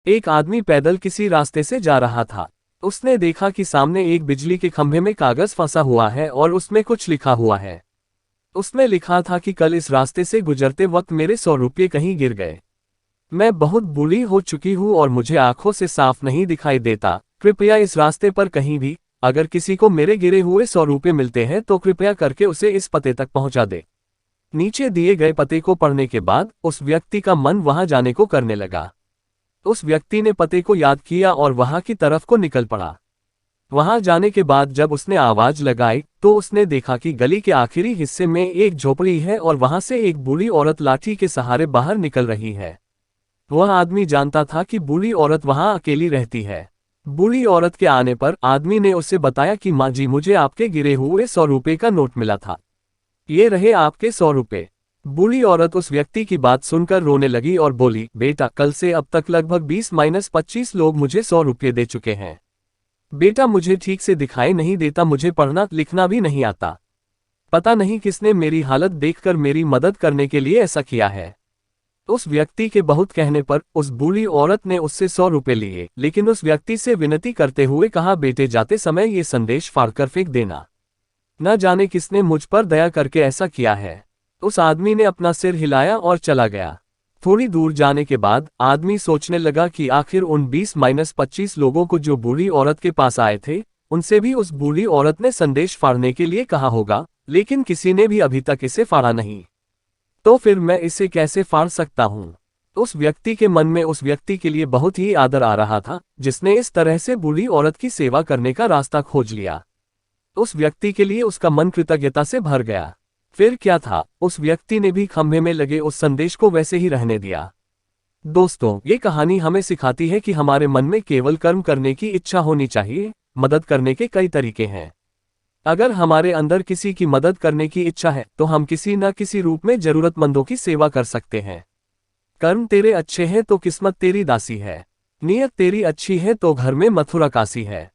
एक आदमी पैदल किसी रास्ते से जा रहा था। उसने देखा कि सामने एक बिजली के खंभे में कागज फंसा हुआ है और उसमें कुछ लिखा हुआ है। उसमें लिखा था कि कल इस रास्ते से गुजरते वक्त मेरे 100 रुपये कहीं गिर गए। मैं बहुत बूढ़ी हो चुकी हूँ और मुझे आंखों से साफ नहीं दिखाई देता। कृपया इस रास्ते पर कहीं भी अगर किसी को मेरे गिरे हुए 100 रुपये मिलते हैं तो कृपया करके उसे इस पते तक पहुंचा दे। नीचे दिए गए पते को पढ़ने के बाद उस व्यक्ति का मन वहां जाने को करने लगा। उस व्यक्ति ने पते को याद किया और वहां की तरफ को निकल पड़ा। वहां जाने के बाद जब उसने आवाज लगाई तो उसने देखा कि गली के आखिरी हिस्से में एक झोपड़ी है और वहां से एक बूढ़ी औरत लाठी के सहारे बाहर निकल रही है। वह आदमी जानता था कि बूढ़ी औरत वहां अकेली रहती है। बूढ़ी औरत के आने पर आदमी ने उसे बताया कि माँ जी, मुझे आपके गिरे हुए 100 रुपये का नोट मिला था। ये रहे आपके 100 रुपये। बूढ़ी औरत उस व्यक्ति की बात सुनकर रोने लगी और बोली, बेटा, कल से अब तक लगभग 20-25 लोग मुझे 100 रुपये दे चुके हैं। बेटा, मुझे ठीक से दिखाई नहीं देता, मुझे पढ़ना लिखना भी नहीं आता। पता नहीं किसने मेरी हालत देखकर मेरी मदद करने के लिए ऐसा किया है। उस व्यक्ति के बहुत कहने पर उस बूढ़ी औरत ने उससे 100 रुपये लिए, लेकिन उस व्यक्ति से विनती करते हुए कहा, बेटे, जाते समय ये संदेश फाड़कर फेंक देना। न जाने किसने मुझ पर दया करके ऐसा किया है। उस आदमी ने अपना सिर हिलाया और चला गया। थोड़ी दूर जाने के बाद आदमी सोचने लगा कि आखिर उन 20-25 लोगों को जो बूढ़ी औरत के पास आए थे, उनसे भी उस बूढ़ी औरत ने संदेश फाड़ने के लिए कहा होगा, लेकिन किसी ने भी अभी तक इसे फाड़ा नहीं। तो फिर मैं इसे कैसे फाड़ सकता हूँ? उस व्यक्ति के मन में उस व्यक्ति के लिए बहुत ही आदर आ रहा था, जिसने इस तरह से बूढ़ी औरत की सेवा करने का रास्ता खोज लिया। उस व्यक्ति के लिए उसका मन कृतज्ञता से भर गया। फिर क्या था, उस व्यक्ति ने भी खंभे में लगे उस संदेश को वैसे ही रहने दिया। दोस्तों, ये कहानी हमें सिखाती है कि हमारे मन में केवल कर्म करने की इच्छा होनी चाहिए। मदद करने के कई तरीके हैं। अगर हमारे अंदर किसी की मदद करने की इच्छा है तो हम किसी न किसी रूप में जरूरतमंदों की सेवा कर सकते हैं। कर्म तेरे अच्छे हैं तो किस्मत तेरी दासी है। नियत तेरी अच्छी है तो घर में मथुरा काशी है।